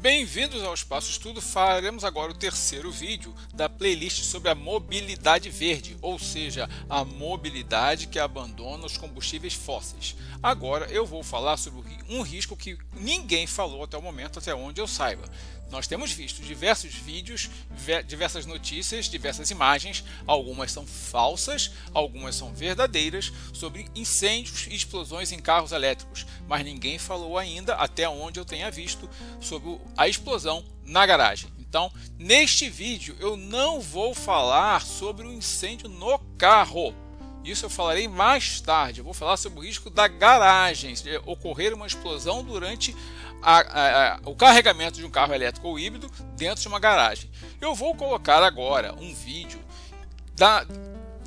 Bem-vindos ao Espaço Estudo. Faremos agora o terceiro vídeo da playlist sobre a mobilidade verde, ou seja, a mobilidade que abandona os combustíveis fósseis. Agora eu vou falar sobre um risco que ninguém falou até o momento, até onde eu saiba. Nós temos visto diversos vídeos, diversas notícias, diversas imagens, algumas são falsas, algumas são verdadeiras, sobre incêndios e explosões em carros elétricos, mas ninguém falou ainda, até onde eu tenha visto, sobre a explosão na garagem. Então, neste vídeo eu não vou falar sobre o incêndio no carro. Isso eu falarei mais tarde. Eu vou falar sobre o risco da garagem, de ocorrer uma explosão durante o carregamento de um carro elétrico ou híbrido dentro de uma garagem. Eu vou colocar agora um vídeo da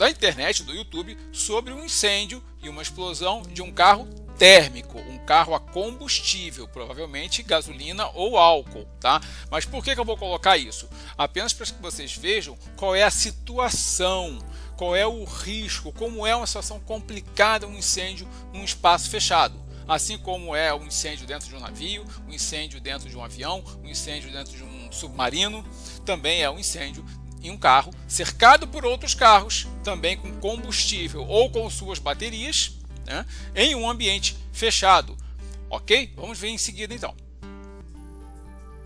internet, do YouTube, sobre um incêndio e uma explosão de um carro térmico, um carro a combustível, provavelmente gasolina ou álcool, tá? Mas por que eu vou colocar isso? Apenas para que vocês vejam qual é a situação, qual é o risco, como é uma situação complicada um incêndio num espaço fechado. Assim como é um incêndio dentro de um navio, um incêndio dentro de um avião, um incêndio dentro de um submarino, também é um incêndio em um carro, cercado por outros carros, também com combustível ou com suas baterias, né, em um ambiente fechado. Ok? Vamos ver em seguida então.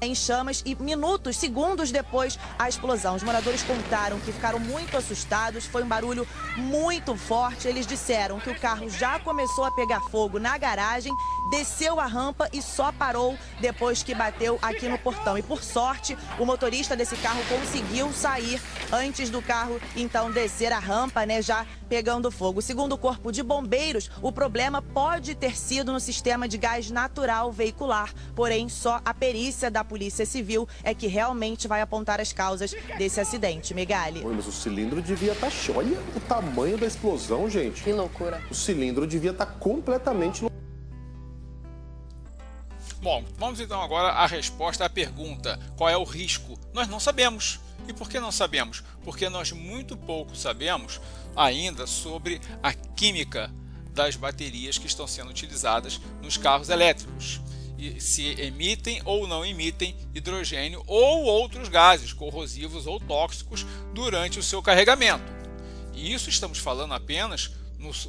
Em chamas e minutos, segundos depois, a explosão. Os moradores contaram que ficaram muito assustados, foi um barulho muito forte. Eles disseram que o carro já começou a pegar fogo na garagem, desceu a rampa e só parou depois que bateu aqui no portão. E por sorte, o motorista desse carro conseguiu sair antes do carro, então, descer a rampa, né, já pegando fogo. Segundo o Corpo de Bombeiros, o problema pode ter sido no sistema de gás natural veicular, porém só a perícia da Polícia Civil é que realmente vai apontar as causas desse acidente. Megali. Oi, mas o cilindro devia estar... Olha o tamanho da explosão, gente. Que loucura. O cilindro devia estar completamente... Bom, vamos então agora à resposta à pergunta: qual é o risco? Nós não sabemos. E por que não sabemos? Porque nós muito pouco sabemos ainda sobre a química das baterias que estão sendo utilizadas nos carros elétricos. E se emitem ou não emitem hidrogênio ou outros gases corrosivos ou tóxicos durante o seu carregamento. E isso estamos falando apenas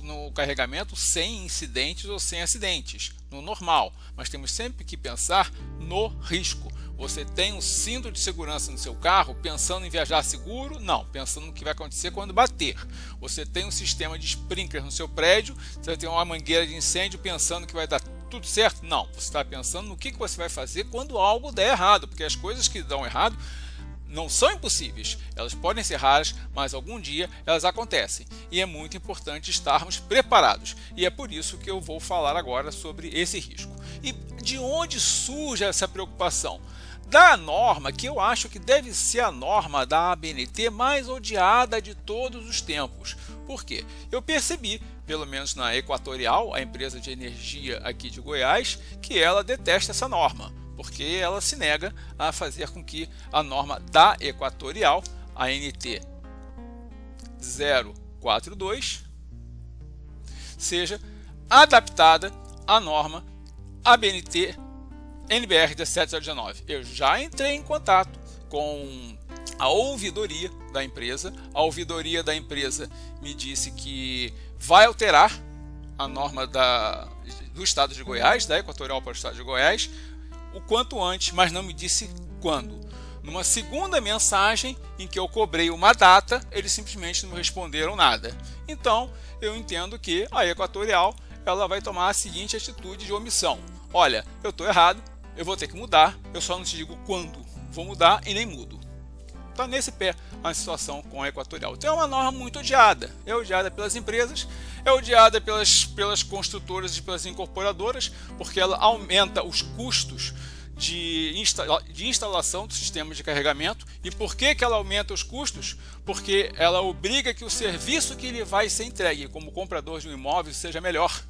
no carregamento sem incidentes ou sem acidentes, no normal. Mas temos sempre que pensar no risco. Você tem um cinto de segurança no seu carro pensando em viajar seguro? Não, pensando no que vai acontecer quando bater. Você tem um sistema de sprinkler no seu prédio, você tem uma mangueira de incêndio pensando que vai dar tudo certo? Não, você está pensando no que você vai fazer quando algo der errado, porque as coisas que dão errado não são impossíveis, elas podem ser raras, mas algum dia elas acontecem. E é muito importante estarmos preparados. E é por isso que eu vou falar agora sobre esse risco. E de onde surge essa preocupação? Da norma, que eu acho que deve ser a norma da ABNT mais odiada de todos os tempos. Por quê? Eu percebi, pelo menos na Equatorial, a empresa de energia aqui de Goiás, que ela detesta essa norma, porque ela se nega a fazer com que a norma da Equatorial, a NT 042, seja adaptada à norma ABNT NBR 17019. Eu já entrei em contato com a ouvidoria da empresa. A ouvidoria da empresa me disse que vai alterar a norma do estado de Goiás, da Equatorial para o estado de Goiás, o quanto antes, mas não me disse quando. Numa segunda mensagem em que eu cobrei uma data, eles simplesmente não me responderam nada. Então, eu entendo que a Equatorial ela vai tomar a seguinte atitude de omissão: olha, eu estou errado, eu vou ter que mudar, eu só não te digo quando vou mudar e nem mudo. Está nesse pé a situação com a Equatorial. Então é uma norma muito odiada. É odiada pelas empresas, é odiada pelas construtoras e pelas incorporadoras, porque ela aumenta os custos de instalação do sistema de carregamento. E por que ela aumenta os custos? Porque ela obriga que o serviço que lhe vai ser entregue como comprador de um imóvel seja melhor.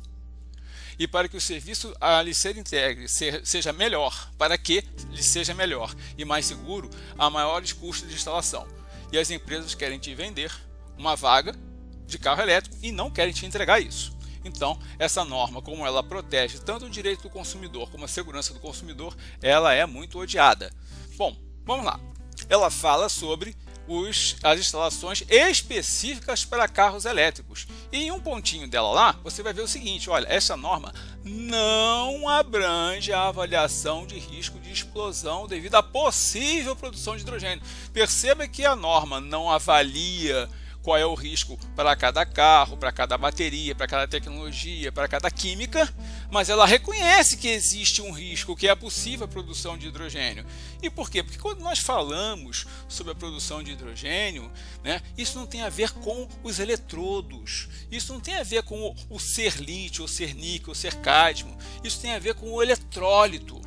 E para que o serviço a lhe ser entregue seja melhor, para que lhe seja melhor e mais seguro, há maiores custos de instalação. E as empresas querem te vender uma vaga de carro elétrico e não querem te entregar isso. Então, essa norma, como ela protege tanto o direito do consumidor como a segurança do consumidor, ela é muito odiada. Bom, vamos lá. Ela fala sobre as instalações específicas para carros elétricos. E em um pontinho dela lá, você vai ver o seguinte, olha, essa norma não abrange a avaliação de risco de explosão devido à possível produção de hidrogênio. Perceba que a norma não avalia qual é o risco para cada carro, para cada bateria, para cada tecnologia, para cada química, mas ela reconhece que existe um risco, que é a possível produção de hidrogênio. E por quê? Porque quando nós falamos sobre a produção de hidrogênio, né, isso não tem a ver com os eletrodos, isso não tem a ver com o ser lítio, ou ser níquel, ou ser cádmio, isso tem a ver com o eletrólito.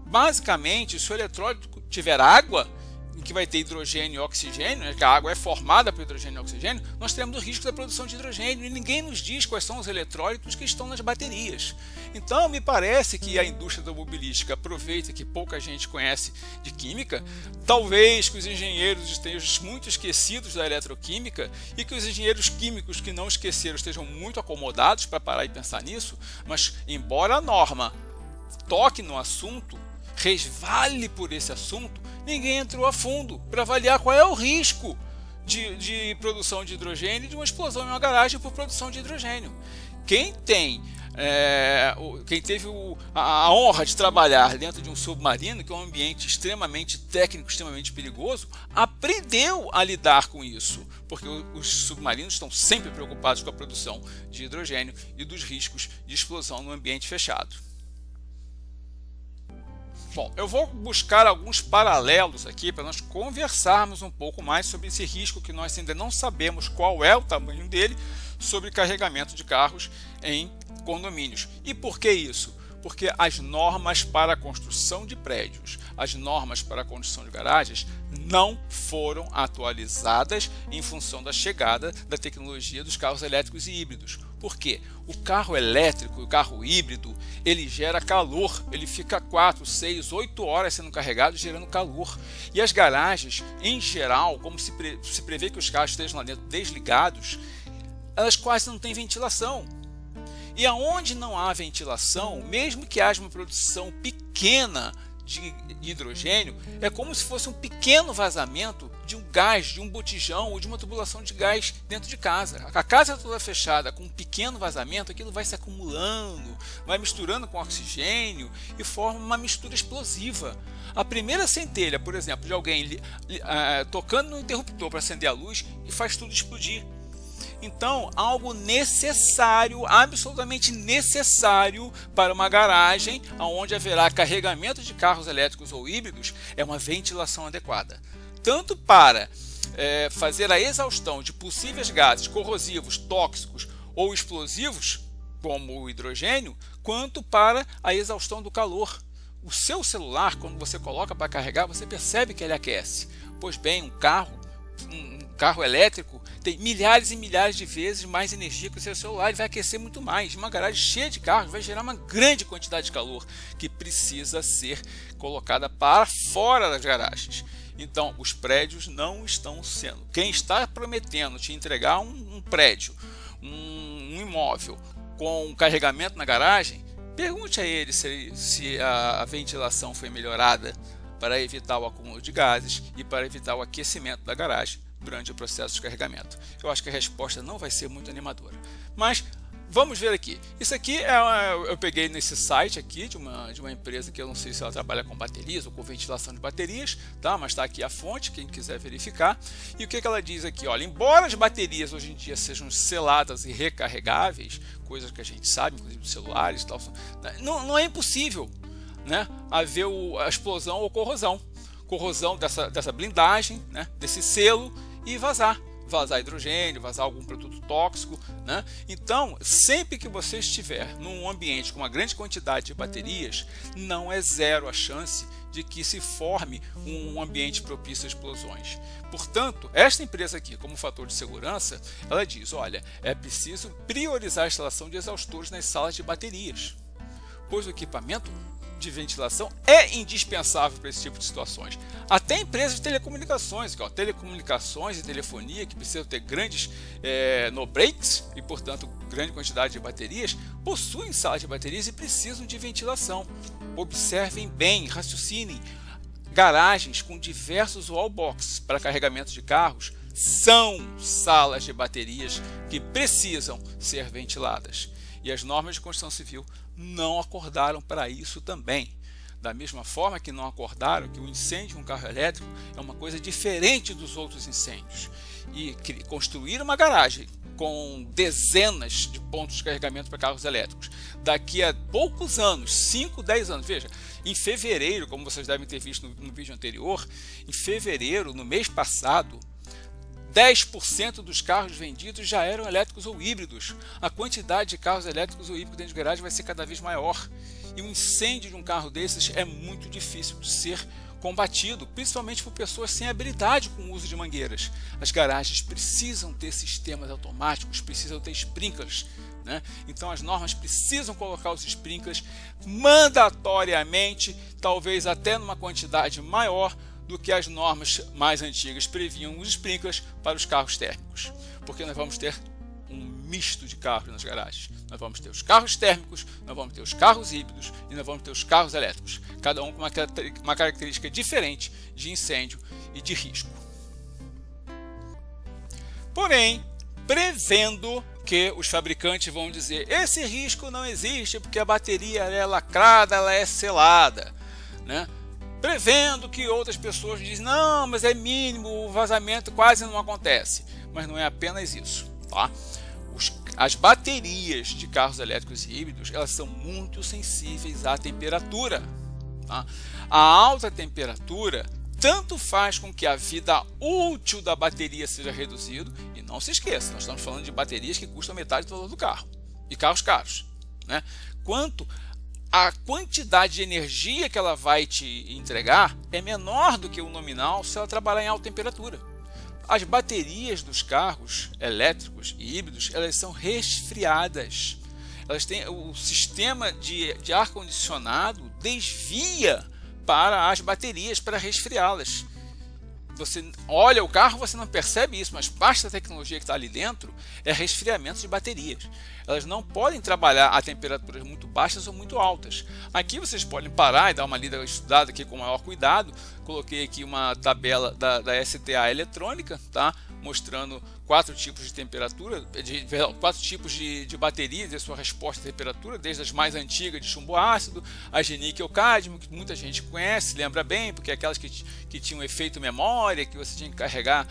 Basicamente, se o eletrólito tiver água, em que vai ter hidrogênio e oxigênio, né, que a água é formada por hidrogênio e oxigênio, nós teremos o risco da produção de hidrogênio e ninguém nos diz quais são os eletrólitos que estão nas baterias. Então, me parece que a indústria automobilística aproveita que pouca gente conhece de química, talvez que os engenheiros estejam muito esquecidos da eletroquímica e que os engenheiros químicos que não esqueceram estejam muito acomodados para parar e pensar nisso, mas embora a norma toque no assunto, resvale por esse assunto, ninguém entrou a fundo para avaliar qual é o risco de produção de hidrogênio e de uma explosão em uma garagem por produção de hidrogênio. Quem teve a honra de trabalhar dentro de um submarino, que é um ambiente extremamente técnico, extremamente perigoso, aprendeu a lidar com isso, porque os submarinos estão sempre preocupados com a produção de hidrogênio e dos riscos de explosão no ambiente fechado. Bom, eu vou buscar alguns paralelos aqui para nós conversarmos um pouco mais sobre esse risco que nós ainda não sabemos qual é o tamanho dele sobre carregamento de carros em condomínios. E por que isso? Porque as normas para a construção de prédios, as normas para a construção de garagens não foram atualizadas em função da chegada da tecnologia dos carros elétricos e híbridos. Por quê? O carro elétrico, o carro híbrido, ele gera calor, ele fica 4, 6, 8 horas sendo carregado, gerando calor. E as garagens, em geral, como se prevê que os carros estejam lá dentro desligados, elas quase não têm ventilação. E aonde não há ventilação, mesmo que haja uma produção pequena de hidrogênio, é como se fosse um pequeno vazamento de um gás, de um botijão ou de uma tubulação de gás dentro de casa. A casa toda fechada com um pequeno vazamento, aquilo vai se acumulando, vai misturando com oxigênio e forma uma mistura explosiva. A primeira centelha, por exemplo, de alguém tocando no interruptor para acender a luz e faz tudo explodir. Então, algo necessário, absolutamente necessário para uma garagem onde haverá carregamento de carros elétricos ou híbridos é uma ventilação adequada. Tanto para fazer a exaustão de possíveis gases corrosivos, tóxicos ou explosivos, como o hidrogênio, quanto para a exaustão do calor. O seu celular, quando você coloca para carregar, você percebe que ele aquece. Pois bem, um carro elétrico tem milhares e milhares de vezes mais energia que o seu celular e vai aquecer muito mais. Uma garagem cheia de carros vai gerar uma grande quantidade de calor que precisa ser colocada para fora das garagens. Então, os prédios não estão sendo. Quem está prometendo te entregar um prédio, um imóvel com carregamento na garagem, pergunte a ele se a ventilação foi melhorada para evitar o acúmulo de gases e para evitar o aquecimento da garagem durante o processo de carregamento. Eu acho que a resposta não vai ser muito animadora. Mas vamos ver aqui. Isso aqui eu peguei nesse site aqui de uma empresa que eu não sei se ela trabalha com baterias ou com ventilação de baterias, tá? Mas está aqui a fonte, quem quiser verificar. E o que ela diz aqui? Olha, embora as baterias hoje em dia sejam seladas e recarregáveis, coisas que a gente sabe, inclusive dos celulares e tal, não é impossível, né, haver a explosão ou corrosão dessa blindagem, né, desse selo e vazar hidrogênio, vazar algum produto tóxico, né? Então, sempre que você estiver num ambiente com uma grande quantidade de baterias, não é zero a chance de que se forme um ambiente propício a explosões. Portanto, esta empresa aqui, como fator de segurança, ela diz, olha, é preciso priorizar a instalação de exaustores nas salas de baterias, pois o equipamento de ventilação é indispensável para esse tipo de situações. Até empresas de telecomunicações, telecomunicações e telefonia, que precisam ter grandes no-breaks e, portanto, grande quantidade de baterias, possuem salas de baterias e precisam de ventilação. Observem bem, raciocinem. Garagens com diversos wallboxes para carregamento de carros são salas de baterias que precisam ser ventiladas. E as normas de construção civil não acordaram para isso também. Da mesma forma que não acordaram que o incêndio de um carro elétrico é uma coisa diferente dos outros incêndios. E construir uma garagem com dezenas de pontos de carregamento para carros elétricos daqui a poucos anos, 5, 10 anos, veja, em fevereiro, como vocês devem ter visto no vídeo anterior, em fevereiro, no mês passado, 10% dos carros vendidos já eram elétricos ou híbridos. A quantidade de carros elétricos ou híbridos dentro de garagem vai ser cada vez maior. E o incêndio de um carro desses é muito difícil de ser combatido, principalmente por pessoas sem habilidade com o uso de mangueiras. As garagens precisam ter sistemas automáticos, precisam ter sprinklers, né? Então as normas precisam colocar os sprinklers mandatoriamente, talvez até numa quantidade maior do que as normas mais antigas previam os sprinklers para os carros térmicos, porque nós vamos ter um misto de carros nas garagens. Nós vamos ter os carros térmicos, nós vamos ter os carros híbridos e nós vamos ter os carros elétricos, cada um com uma característica diferente de incêndio e de risco. Porém, prevendo que os fabricantes vão dizer esse risco não existe porque a bateria é lacrada, ela é selada, né? Prevendo que outras pessoas dizem não, mas é mínimo, o vazamento quase não acontece. Mas não é apenas isso, tá? As baterias de carros elétricos e híbridos, elas são muito sensíveis à temperatura, tá? A alta temperatura tanto faz com que a vida útil da bateria seja reduzida, e não se esqueça, nós estamos falando de baterias que custam metade do valor do carro, e carros caros, né? Quanto a quantidade de energia que ela vai te entregar é menor do que o nominal se ela trabalhar em alta temperatura. As baterias dos carros elétricos e híbridos, elas são resfriadas. Elas têm o sistema de ar-condicionado desvia para as baterias para resfriá-las. Você olha o carro, você não percebe isso, mas parte da tecnologia que está ali dentro é resfriamento de baterias. Elas não podem trabalhar a temperaturas muito baixas ou muito altas. Aqui vocês podem parar e dar uma lida estudada aqui com maior cuidado. Coloquei aqui uma tabela da STA eletrônica, tá? Mostrando 4 tipos de temperatura, 4 tipos de baterias e a sua resposta à temperatura, desde as mais antigas de chumbo ácido, as de níquel-cádmio, que muita gente conhece, lembra bem, porque é aquelas que tinham efeito memória, que você tinha que carregar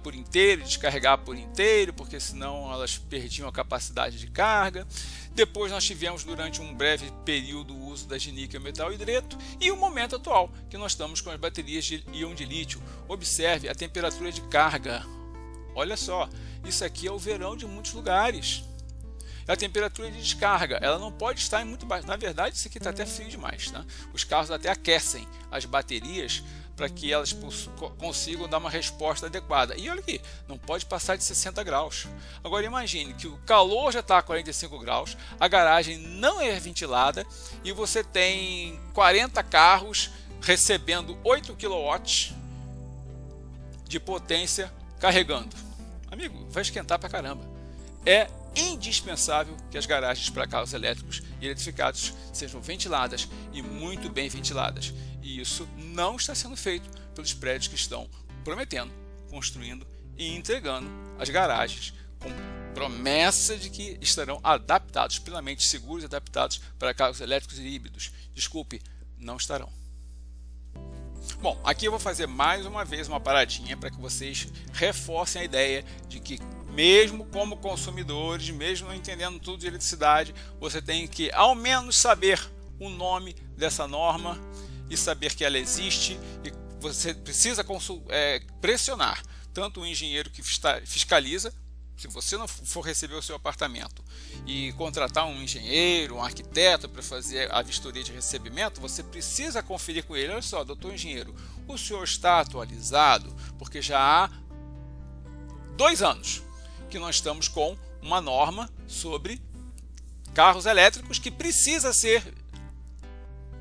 por inteiro, descarregar por inteiro, porque senão elas perdiam a capacidade de carga. Depois nós tivemos durante um breve período o uso das de níquel metal hidreto e o momento atual, que nós estamos com as baterias de íon de lítio. Observe a temperatura de carga. Olha só, isso aqui é o verão de muitos lugares. A temperatura de descarga, ela não pode estar em muito baixo. Na verdade, isso aqui está até frio demais, tá? Os carros até aquecem as baterias para que elas consigam dar uma resposta adequada. E olha aqui, não pode passar de 60 graus. Agora imagine que o calor já está a 45 graus, a garagem não é ventilada e você tem 40 carros recebendo 8 kW de potência carregando. Amigo, vai esquentar pra caramba. É indispensável que as garagens para carros elétricos e eletrificados sejam ventiladas e muito bem ventiladas. E isso não está sendo feito pelos prédios que estão prometendo, construindo e entregando as garagens com promessa de que estarão adaptados, plenamente seguros e adaptados para carros elétricos e híbridos. Desculpe, não estarão. Bom, aqui eu vou fazer mais uma vez uma paradinha para que vocês reforcem a ideia de que mesmo como consumidores, mesmo não entendendo tudo de eletricidade, você tem que ao menos saber o nome dessa norma e saber que ela existe, e você precisa pressionar tanto o engenheiro que fiscaliza, se você não for receber o seu apartamento e contratar um engenheiro, um arquiteto para fazer a vistoria de recebimento, você precisa conferir com ele. Olha só, doutor engenheiro, o senhor está atualizado? Porque já há 2 anos que nós estamos com uma norma sobre carros elétricos que precisa ser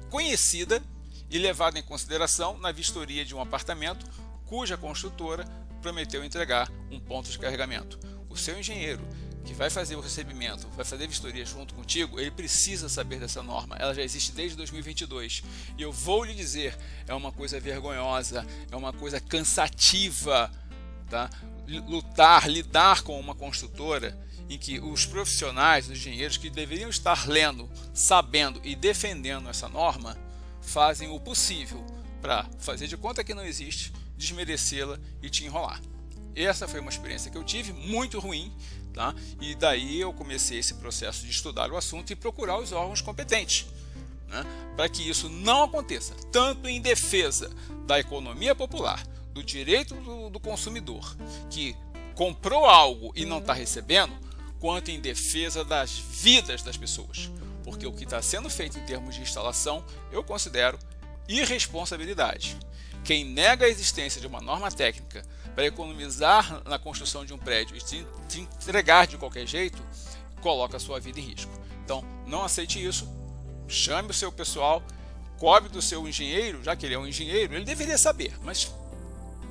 conhecida e levada em consideração na vistoria de um apartamento cuja construtora prometeu entregar um ponto de carregamento. O seu engenheiro, que vai fazer o recebimento, vai fazer a vistoria junto contigo, ele precisa saber dessa norma. Ela já existe desde 2022. E eu vou lhe dizer, é uma coisa vergonhosa, é uma coisa cansativa, tá? Lidar com uma construtora em que os profissionais, os engenheiros que deveriam estar lendo, sabendo e defendendo essa norma, fazem o possível para fazer de conta que não existe, desmerecê-la e te enrolar. Essa foi uma experiência que eu tive, muito ruim, tá? E daí eu comecei esse processo de estudar o assunto e procurar os órgãos competentes, né? Para que isso não aconteça, tanto em defesa da economia popular, do direito do consumidor, que comprou algo e não está recebendo, quanto em defesa das vidas das pessoas. Porque o que está sendo feito em termos de instalação, eu considero irresponsabilidade. Quem nega a existência de uma norma técnica para economizar na construção de um prédio e te entregar de qualquer jeito, coloca a sua vida em risco. Então, não aceite isso, chame o seu pessoal, cobre do seu engenheiro, já que ele é um engenheiro, ele deveria saber, mas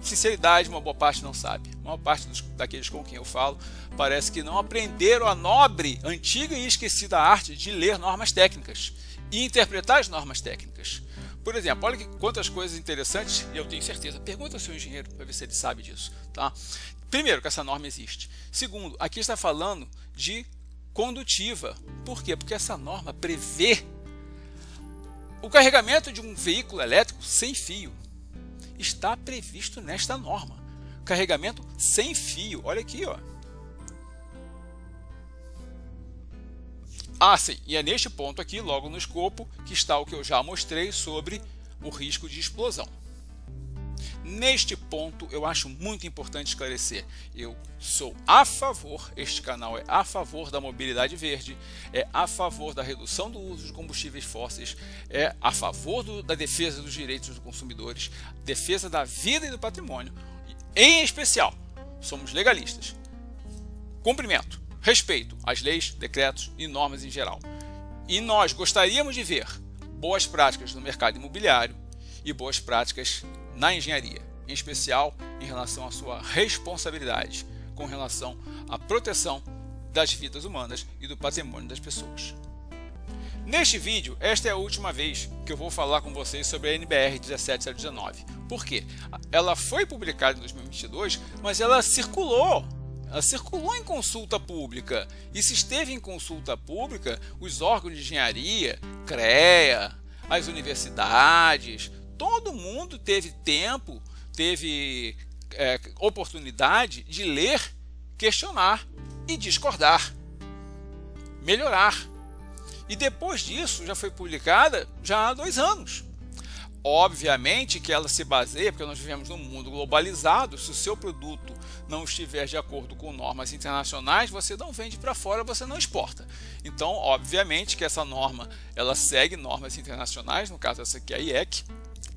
sinceridade, uma boa parte não sabe. A maior parte daqueles com quem eu falo parece que não aprenderam a nobre, antiga e esquecida arte de ler normas técnicas e interpretar as normas técnicas. Por exemplo, olha quantas coisas interessantes, e eu tenho certeza, pergunta ao seu engenheiro para ver se ele sabe disso. Tá? Primeiro, que essa norma existe. Segundo, aqui está falando de condutiva. Por quê? Porque essa norma prevê o carregamento de um veículo elétrico sem fio. Está previsto nesta norma. Carregamento sem fio. Olha aqui, ó. Ah, sim, e é neste ponto aqui, logo no escopo, que está o que eu já mostrei sobre o risco de explosão. Neste ponto, eu acho muito importante esclarecer. Eu sou a favor, este canal é a favor da mobilidade verde, é a favor da redução do uso de combustíveis fósseis, é a favor da defesa dos direitos dos consumidores, defesa da vida e do patrimônio. Em especial, somos legalistas. Cumprimento, respeito às leis, decretos e normas em geral. E nós gostaríamos de ver boas práticas no mercado imobiliário e boas práticas na engenharia, em especial em relação à sua responsabilidade com relação à proteção das vidas humanas e do patrimônio das pessoas. Neste vídeo, esta é a última vez que eu vou falar com vocês sobre a NBR 17019. Por quê? Ela foi publicada em 2022, mas ela circulou em consulta pública. E se esteve em consulta pública, os órgãos de engenharia, CREA, as universidades, todo mundo teve tempo, teve oportunidade de ler, questionar e discordar, melhorar. E depois disso já foi publicada já há 2 anos. Obviamente que ela se baseia, porque nós vivemos num mundo globalizado, se o seu produto não estiver de acordo com normas internacionais, você não vende para fora, você não exporta. Então, obviamente que essa norma, ela segue normas internacionais, no caso essa aqui é a IEC.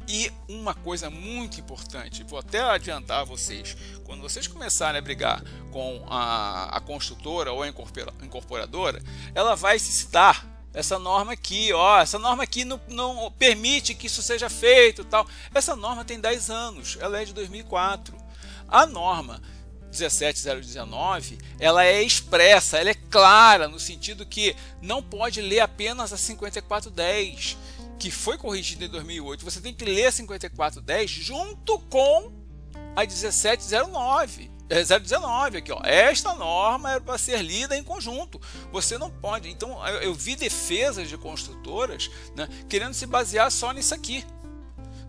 E uma coisa muito importante, vou até adiantar a vocês, quando vocês começarem a brigar com a construtora ou a incorporadora, ela vai se citar essa norma aqui, ó, essa norma aqui não permite que isso seja feito, tal. Essa norma tem 10 anos, ela é de 2004. A norma 17019, ela é expressa, ela é clara, no sentido que não pode ler apenas a 5410, que foi corrigida em 2008. Você tem que ler a 5410 junto com a 17019. 019 aqui, ó. Esta norma é para ser lida em conjunto. Você não pode. Então, eu vi defesas de construtoras, né, querendo se basear só nisso aqui,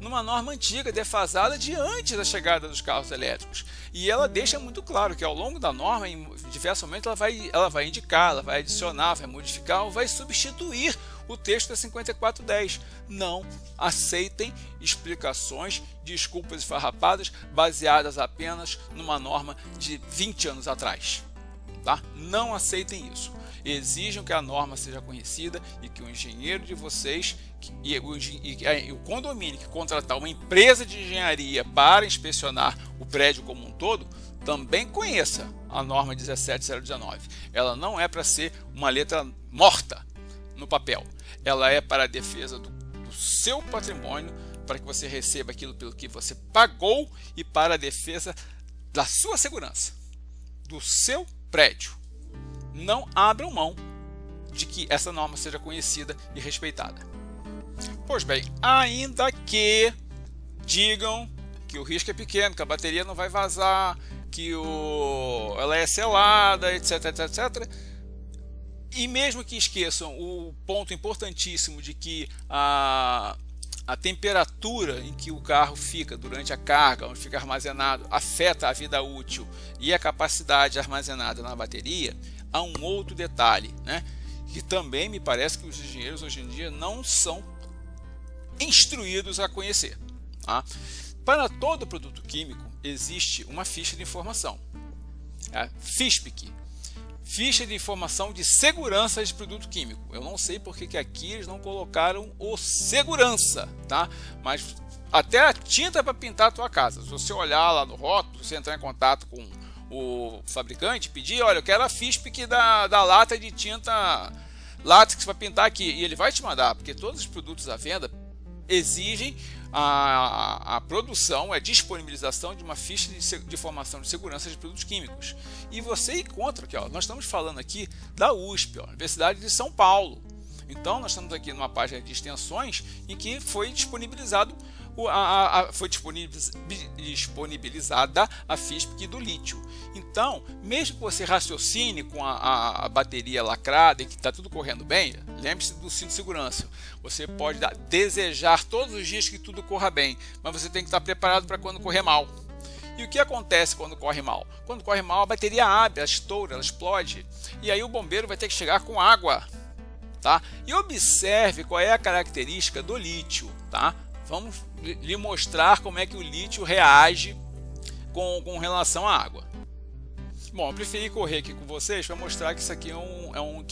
numa norma antiga, defasada de antes da chegada dos carros elétricos. E ela deixa muito claro que ao longo da norma, em diversos momentos, ela vai indicar, ela vai adicionar, vai modificar ou vai substituir o texto da 5410. Não aceitem explicações, desculpas esfarrapadas baseadas apenas numa norma de 20 anos atrás. Tá? Não aceitem isso. Exijam que a norma seja conhecida e que o engenheiro de vocês e o condomínio que contratar uma empresa de engenharia para inspecionar o prédio como um todo também conheça a norma 17019. Ela não é para ser uma letra morta no papel. Ela é para a defesa do do seu patrimônio para que você receba aquilo pelo que você pagou e para a defesa da sua segurança, do seu prédio. Não abram mão de que essa norma seja conhecida e respeitada. Pois bem, ainda que digam que o risco é pequeno, que a bateria não vai vazar, que ela é selada, etc, etc, etc. E mesmo que esqueçam o ponto importantíssimo de que a temperatura em que o carro fica durante a carga, onde fica armazenado, afeta a vida útil e a capacidade armazenada na bateria, há um outro detalhe, né? Que também me parece que os engenheiros hoje em dia não são instruídos a conhecer. Tá? Para todo produto químico existe uma ficha de informação, a FISPIC, Ficha de Informação de Segurança de Produto Químico. Eu não sei porque que aqui eles não colocaram o segurança, tá? Mas até a tinta para pintar a tua casa, se você olhar lá no rótulo, você entrar em contato com o fabricante, pedir, olha, eu quero a FISPIC da lata de tinta látex para pintar aqui, e ele vai te mandar, porque todos os produtos à venda exigem a produção, a disponibilização de uma ficha de informação de segurança de produtos químicos. E você encontra aqui, ó, nós estamos falando aqui da USP, ó, Universidade de São Paulo. Então nós estamos aqui numa página de extensões em que foi disponibilizado disponibilizada a FISPIC do lítio. Então, mesmo que você raciocine com a bateria lacrada e que está tudo correndo bem, lembre-se do cinto de segurança. Você pode desejar todos os dias que tudo corra bem, mas você tem que estar preparado para quando correr mal. E o que acontece quando corre mal? Quando corre mal, a bateria abre, ela estoura, ela explode. E aí o bombeiro vai ter que chegar com água. Tá? E observe qual é a característica do lítio. Tá? Vamos lhe mostrar como é que o lítio reage com relação à água. Bom, eu preferi correr aqui com vocês para mostrar que isso aqui é um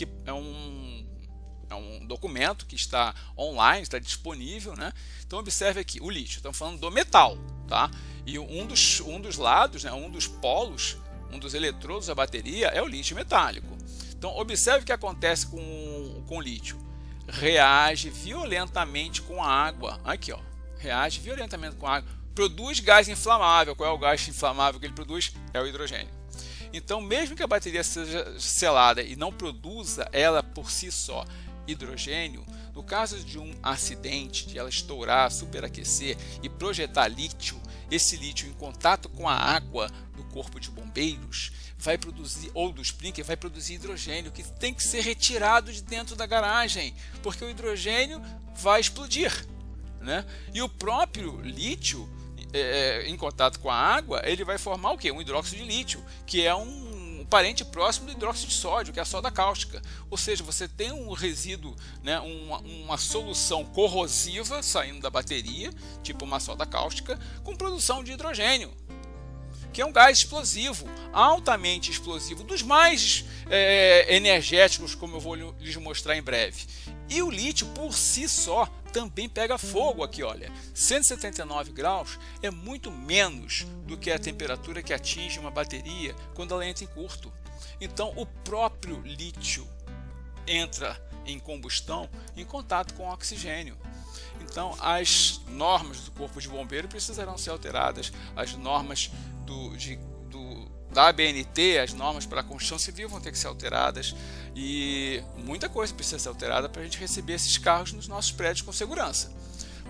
documento que está online, está disponível, né? Então observe aqui o lítio, estamos falando do metal, tá? E um dos lados, né, um dos polos, um dos eletrodos da bateria é o lítio metálico. Então observe o que acontece com o lítio. Reage violentamente com a água. Aqui, ó, reage violentamente com a água. Produz gás inflamável. Qual é o gás inflamável que ele produz? É o hidrogênio. Então, mesmo que a bateria seja selada e não produza ela por si só hidrogênio, no caso de um acidente, de ela estourar, superaquecer e projetar lítio, esse lítio em contato com a água do corpo de bombeiros vai produzir, ou do sprinkler, vai produzir hidrogênio que tem que ser retirado de dentro da garagem, porque o hidrogênio vai explodir, né? E o próprio lítio, em contato com a água, ele vai formar o quê? Um hidróxido de lítio, que é um parente próximo do hidróxido de sódio, que é a soda cáustica. Ou seja, você tem um resíduo, né, uma solução corrosiva saindo da bateria, tipo uma soda cáustica, com produção de hidrogênio, que é um gás explosivo, altamente explosivo, dos mais energéticos, como eu vou lhes mostrar em breve. E o lítio, por si só, também pega fogo aqui, olha. 179 graus é muito menos do que a temperatura que atinge uma bateria quando ela entra em curto. Então, o próprio lítio entra em combustão em contato com o oxigênio. Então, as normas do Corpo de Bombeiro precisarão ser alteradas, as normas da ABNT, as normas para a construção civil vão ter que ser alteradas e muita coisa precisa ser alterada para a gente receber esses carros nos nossos prédios com segurança.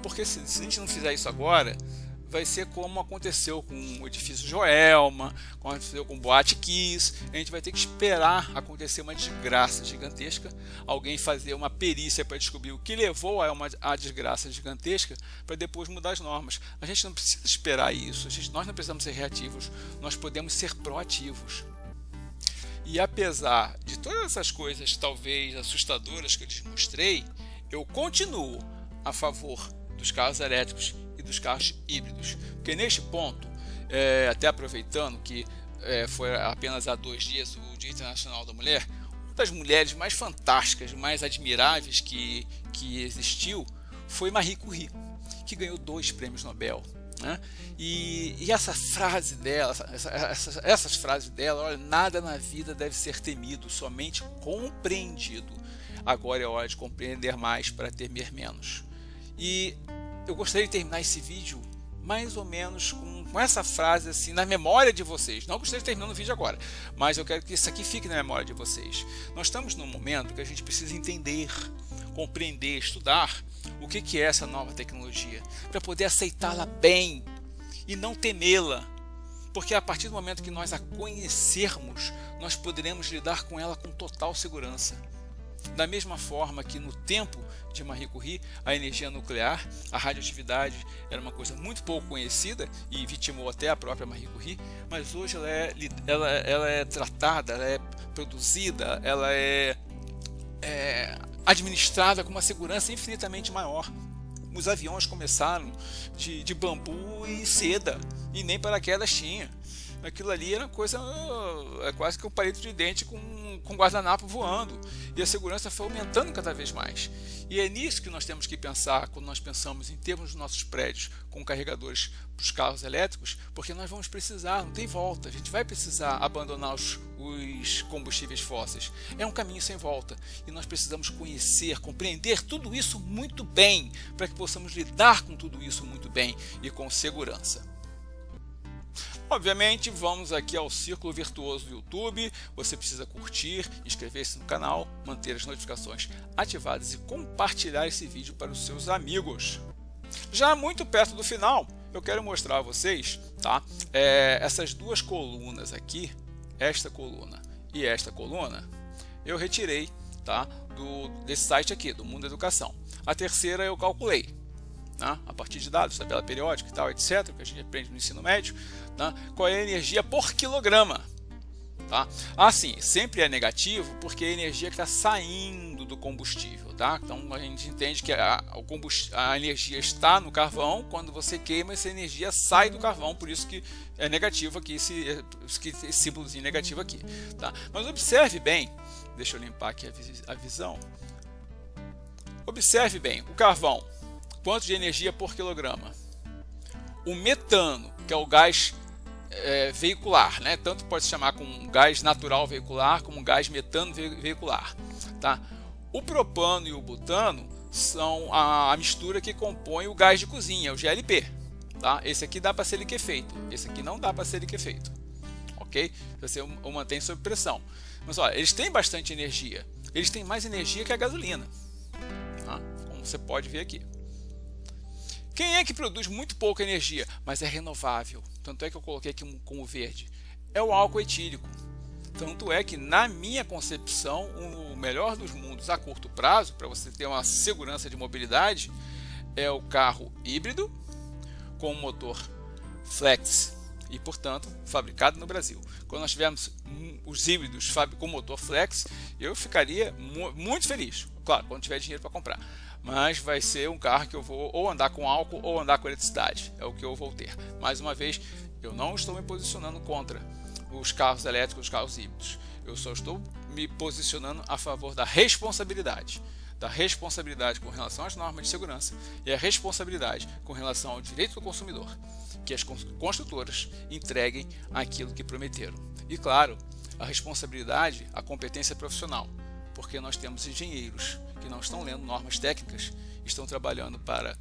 Porque se a gente não fizer isso agora, vai ser como aconteceu com o edifício Joelma, como aconteceu com o Boate Kiss. A gente vai ter que esperar acontecer uma desgraça gigantesca, alguém fazer uma perícia para descobrir o que levou a desgraça gigantesca, para depois mudar as normas. A gente não precisa esperar isso, nós não precisamos ser reativos, nós podemos ser proativos. E apesar de todas essas coisas talvez assustadoras que eu lhes mostrei, eu continuo a favor dos carros elétricos e dos carros híbridos, porque neste ponto, até aproveitando que foi apenas há 2 dias o Dia Internacional da Mulher, uma das mulheres mais fantásticas, mais admiráveis que existiu foi Marie Curie, que ganhou 2 prêmios Nobel, né? E essa frase dela, essas frases dela, olha, nada na vida deve ser temido, somente compreendido. Agora é hora de compreender mais para temer menos. E eu gostaria de terminar esse vídeo mais ou menos com essa frase assim na memória de vocês. Não gostaria de terminar o vídeo agora, mas eu quero que isso aqui fique na memória de vocês. Nós estamos num momento que a gente precisa entender, compreender, estudar o que é essa nova tecnologia, para poder aceitá-la bem e não temê-la. Porque a partir do momento que nós a conhecermos, nós poderemos lidar com ela com total segurança. Da mesma forma que no tempo de Marie Curie, a energia nuclear, a radioatividade era uma coisa muito pouco conhecida e vitimou até a própria Marie Curie, mas hoje ela é tratada, ela é produzida, ela é administrada com uma segurança infinitamente maior. Os aviões começaram de bambu e seda e nem paraquedas tinha. Aquilo ali era coisa, quase que um palito de dente com guardanapo voando. E a segurança foi aumentando cada vez mais. E é nisso que nós temos que pensar quando nós pensamos em termos dos nossos prédios com carregadores para os carros elétricos, porque nós vamos precisar, não tem volta, a gente vai precisar abandonar os combustíveis fósseis. É um caminho sem volta e nós precisamos conhecer, compreender tudo isso muito bem, para que possamos lidar com tudo isso muito bem e com segurança. Obviamente, vamos aqui ao Círculo Virtuoso do YouTube. Você precisa curtir, inscrever-se no canal, manter as notificações ativadas e compartilhar esse vídeo para os seus amigos. Já muito perto do final, eu quero mostrar a vocês, tá? Essas duas colunas aqui, esta coluna e esta coluna, eu retirei, tá? Desse site aqui, do Mundo Educação. A terceira eu calculei, né? A partir de dados, tabela periódica e tal, etc., que a gente aprende no ensino médio, né? Qual é a energia por quilograma. Tá? Assim, sempre é negativo porque é a energia que está saindo do combustível. Tá? Então a gente entende que a energia está no carvão, quando você queima, essa energia sai do carvão, por isso que é negativo aqui, esse símbolozinho negativo aqui. Tá? Mas observe bem, deixa eu limpar aqui a visão. Observe bem, o carvão, quanto de energia por quilograma? O metano, que é o gás veicular, né? Tanto pode se chamar como gás natural veicular como gás metano veicular, tá? O propano e o butano são a mistura que compõe o gás de cozinha, o GLP, tá? Esse aqui dá para ser liquefeito, esse aqui não dá para ser liquefeito, ok? Você o mantém sob pressão. Mas olha, eles têm bastante energia, eles têm mais energia que a gasolina, tá? Como você pode ver aqui. Quem é que produz muito pouca energia, mas é renovável? Tanto é que eu coloquei aqui como verde. É o álcool etílico. Tanto é que, na minha concepção, o melhor dos mundos a curto prazo, para você ter uma segurança de mobilidade, é o carro híbrido com motor flex e, portanto, fabricado no Brasil. Quando nós tivermos os híbridos com motor flex, eu ficaria muito feliz. Claro, quando tiver dinheiro para comprar. Mas vai ser um carro que eu vou ou andar com álcool ou andar com eletricidade. É o que eu vou ter. Mais uma vez, eu não estou me posicionando contra os carros elétricos, os carros híbridos. Eu só estou me posicionando a favor da responsabilidade. Da responsabilidade com relação às normas de segurança e a responsabilidade com relação ao direito do consumidor. Que as construtoras entreguem aquilo que prometeram. E claro, a responsabilidade, a competência profissional. Porque nós temos engenheiros que não estão lendo normas técnicas, estão trabalhando para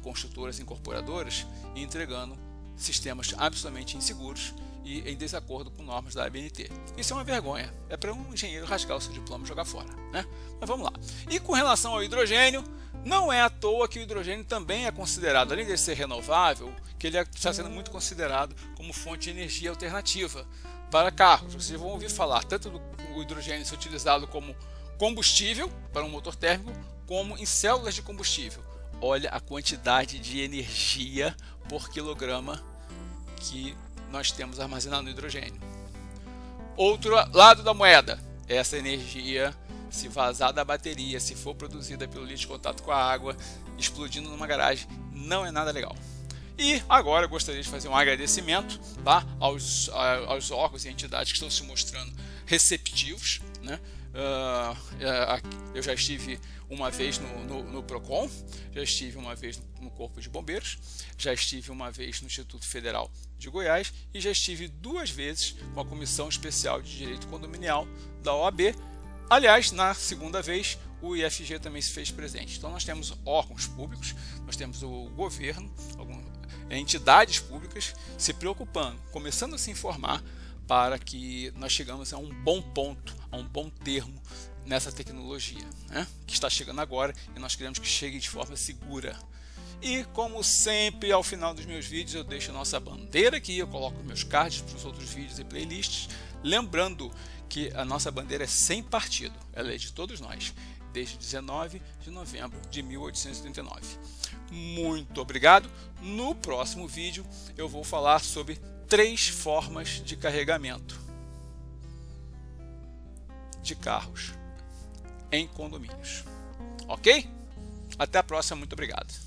construtoras incorporadoras e entregando sistemas absolutamente inseguros e em desacordo com normas da ABNT. Isso é uma vergonha, é para um engenheiro rasgar o seu diploma e jogar fora, né? Mas vamos lá. E com relação ao hidrogênio, não é à toa que o hidrogênio também é considerado, além de ser renovável, que ele está sendo muito considerado como fonte de energia alternativa para carros. Vocês vão ouvir falar tanto do hidrogênio ser utilizado como combustível para um motor térmico, como em células de combustível. Olha a quantidade de energia por quilograma que nós temos armazenado no hidrogênio. Outro lado da moeda, essa energia, se vazar da bateria, se for produzida pelo lixo de contato com a água, explodindo numa garagem, não é nada legal. E agora eu gostaria de fazer um agradecimento, tá, aos órgãos e entidades que estão se mostrando receptivos, né? Eu já estive uma vez no PROCON, já estive uma vez no Corpo de Bombeiros, já estive uma vez no Instituto Federal de Goiás e já estive 2 vezes com a Comissão Especial de Direito Condominial da OAB. Aliás, na segunda vez, o IFG também se fez presente. Então nós temos órgãos públicos, nós temos o governo, entidades públicas se preocupando, começando a se informar para que nós chegamos a um bom ponto, a um bom termo nessa tecnologia, né, que está chegando agora e nós queremos que chegue de forma segura. E como sempre, ao final dos meus vídeos eu deixo a nossa bandeira aqui, eu coloco meus cards para os outros vídeos e playlists, lembrando que a nossa bandeira é sem partido, ela é de todos nós, desde 19 de novembro de 1839. Muito obrigado. No próximo vídeo eu vou falar sobre 3 formas de carregamento de carros em condomínios. Ok? Até a próxima, muito obrigado.